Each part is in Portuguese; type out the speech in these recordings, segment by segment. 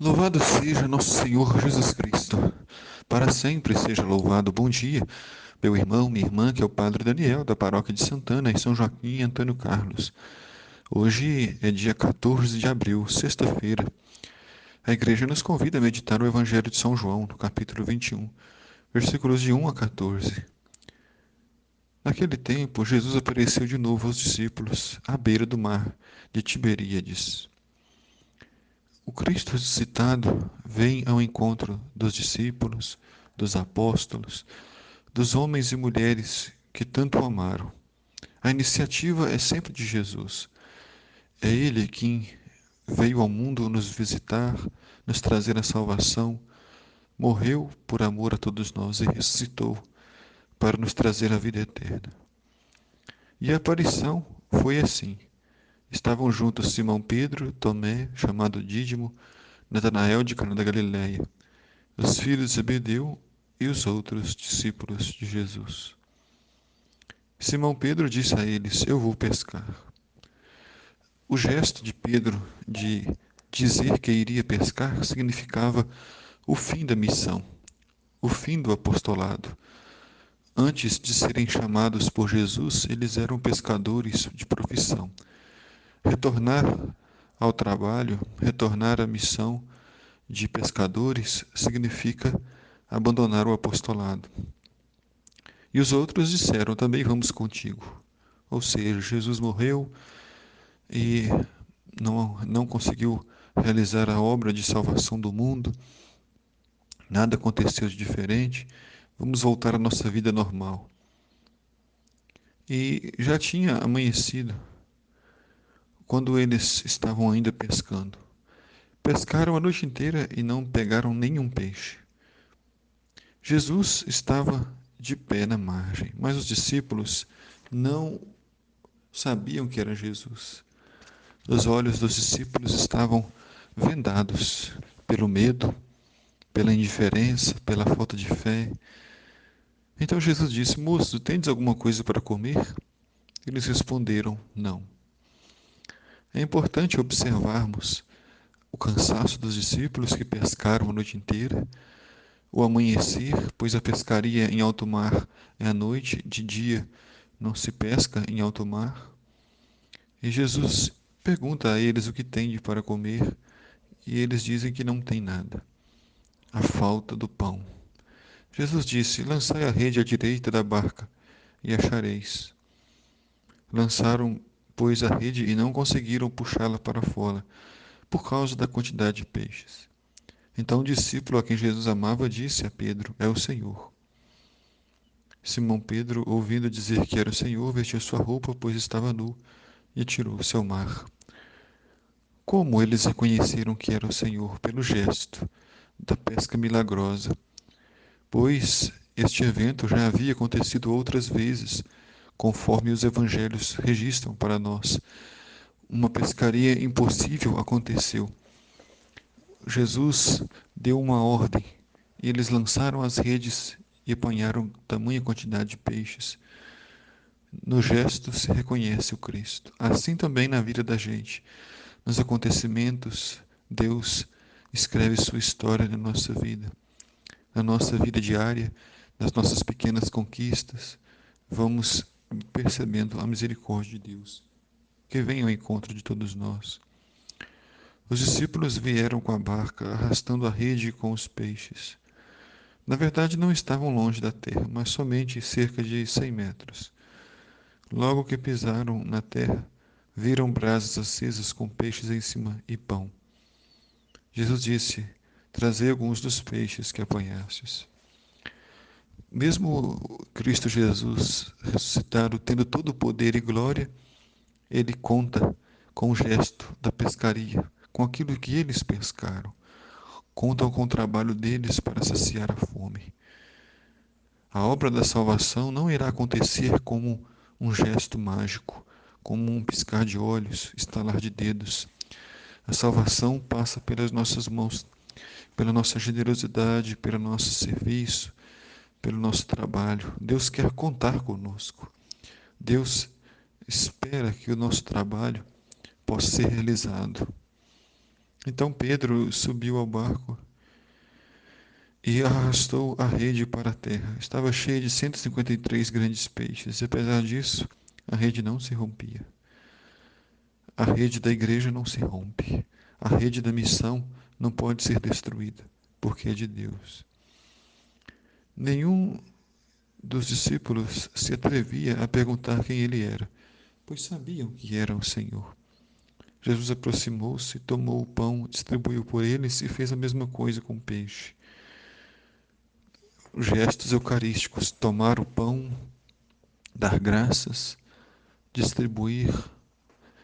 Louvado seja nosso Senhor Jesus Cristo. Para sempre seja louvado. Bom dia, meu irmão, minha irmã, que é o Padre Daniel, da Paróquia de Santana, em São Joaquim e Antônio Carlos. Hoje é dia 14 de abril, sexta-feira. A igreja nos convida a meditar o Evangelho de São João, no capítulo 21, versículos de 1 a 14. Naquele tempo, Jesus apareceu de novo aos discípulos, à beira do mar de Tiberíades. O Cristo ressuscitado vem ao encontro dos discípulos, dos apóstolos, dos homens e mulheres que tanto o amaram. A iniciativa é sempre de Jesus. É Ele quem veio ao mundo nos visitar, nos trazer a salvação, morreu por amor a todos nós e ressuscitou para nos trazer a vida eterna. E a aparição foi assim. Estavam juntos Simão Pedro, Tomé, chamado Dídimo, Natanael de Cana da Galileia, os filhos de Zebedeu e os outros discípulos de Jesus. Simão Pedro disse a eles: Eu vou pescar. O gesto de Pedro de dizer que iria pescar significava o fim da missão, o fim do apostolado. Antes de serem chamados por Jesus, eles eram pescadores de profissão. Retornar ao trabalho, retornar à missão de pescadores, significa abandonar o apostolado. E os outros disseram: Também vamos contigo. Ou seja, Jesus morreu e não conseguiu realizar a obra de salvação do mundo, nada aconteceu de diferente, vamos voltar à nossa vida normal. E já tinha amanhecido quando eles estavam ainda pescando. Pescaram a noite inteira e não pegaram nenhum peixe. Jesus estava de pé na margem, mas os discípulos não sabiam que era Jesus. Os olhos dos discípulos estavam vendados pelo medo, pela indiferença, pela falta de fé. Então Jesus disse: Moço, tendes alguma coisa para comer? Eles responderam: Não. É importante observarmos o cansaço dos discípulos que pescaram a noite inteira, o amanhecer, pois a pescaria em alto mar é à noite, de dia não se pesca em alto mar. E Jesus pergunta a eles o que têm para comer, e eles dizem que não têm nada. A falta do pão. Jesus disse: Lançai a rede à direita da barca, e achareis. Lançaram, pois, a rede e não conseguiram puxá-la para fora, por causa da quantidade de peixes. Então o discípulo a quem Jesus amava disse a Pedro: É o Senhor. Simão Pedro, ouvindo dizer que era o Senhor, vestiu sua roupa, pois estava nu, e atirou-se ao mar. Como eles reconheceram que era o Senhor? Pelo gesto da pesca milagrosa, pois este evento já havia acontecido outras vezes, conforme os evangelhos registram para nós. Uma pescaria impossível aconteceu. Jesus deu uma ordem e eles lançaram as redes e apanharam tamanha quantidade de peixes. No gesto se reconhece o Cristo. Assim também na vida da gente. Nos acontecimentos, Deus escreve sua história na nossa vida. Na nossa vida diária, nas nossas pequenas conquistas, vamos percebendo a misericórdia de Deus, que vem ao encontro de todos nós. Os discípulos vieram com a barca, arrastando a rede com os peixes. Na verdade, não estavam longe da terra, mas somente cerca de 100 metros. Logo que pisaram na terra, viram brasas acesas com peixes em cima e pão. Jesus disse: Trazei alguns dos peixes que apanhastes. Mesmo Cristo Jesus ressuscitado, tendo todo o poder e glória, ele conta com o gesto da pescaria, com aquilo que eles pescaram. Contam com o trabalho deles para saciar a fome. A obra da salvação não irá acontecer como um gesto mágico, como um piscar de olhos, estalar de dedos. A salvação passa pelas nossas mãos, pela nossa generosidade, pelo nosso serviço, pelo nosso trabalho. Deus quer contar conosco. Deus espera que o nosso trabalho possa ser realizado. Então Pedro subiu ao barco e arrastou a rede para a terra. Estava cheia de 153 grandes peixes, e apesar disso, a rede não se rompia. A rede da igreja não se rompe. A rede da missão não pode ser destruída, porque é de Deus. Nenhum dos discípulos se atrevia a perguntar quem ele era, pois sabiam que era o Senhor. Jesus aproximou-se, tomou o pão, distribuiu por eles e fez a mesma coisa com o peixe. Os gestos eucarísticos, tomar o pão, dar graças, distribuir,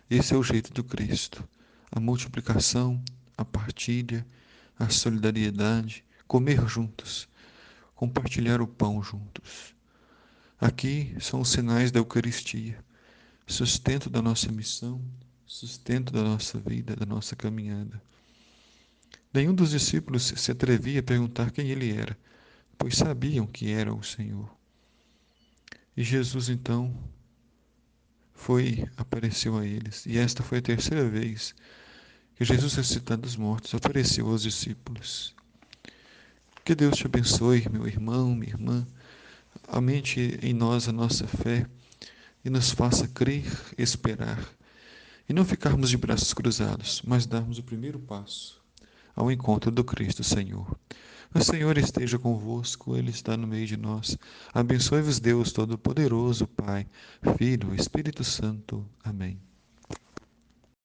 esse é o jeito do Cristo. A multiplicação, a partilha, a solidariedade, comer juntos, compartilhar o pão juntos. Aqui são os sinais da Eucaristia, sustento da nossa missão, sustento da nossa vida, da nossa caminhada. Nenhum dos discípulos se atrevia a perguntar quem ele era, pois sabiam que era o Senhor. E Jesus então apareceu a eles, e esta foi a terceira vez que Jesus, ressuscitado dos mortos, apareceu aos discípulos. Que Deus te abençoe, meu irmão, minha irmã, aumente em nós a nossa fé e nos faça crer, esperar e não ficarmos de braços cruzados, mas darmos o primeiro passo ao encontro do Cristo Senhor. O Senhor esteja convosco, Ele está no meio de nós. Abençoe-vos Deus Todo-Poderoso, Pai, Filho, Espírito Santo. Amém.